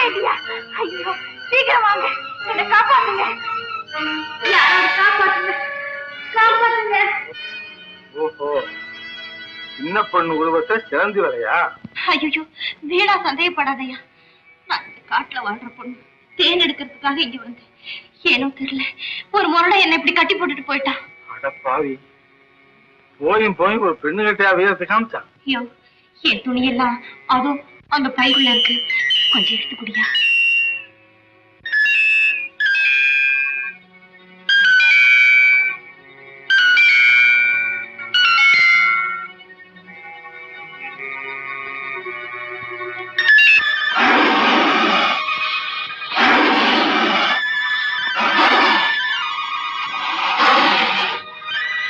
இல்லையா? ஐயோ, சீக்கிரம் வாங்க, என்ன காப்பாத்துங்க, யாராவது காப்பாத்துங்க, காப்பாத்துங்க. ஓஹோ, சின்ன பொண்ணு உருவத்தை சிறந்து வரையா? ஐயோ, வீடா சந்தேகப்படாதையா. நான் காட்டுல வாழ்ற பொண்ணு, தேன் எடுக்கிறதுக்காக இங்க வந்தேன். ஏனோ தெரியல, ஒரு முரடை என்ன இப்படி கட்டி போட்டுட்டு போயிட்டான். அடப்பாவி, போய் ஒரு பெண்ணு கட்டியா வீரத்தை காமிச்சான். ஐயோ, என் துணியெல்லாம் அதுவும் அந்த பைக்குள்ள இருக்கு, கொஞ்சம் எடுத்து குடியா.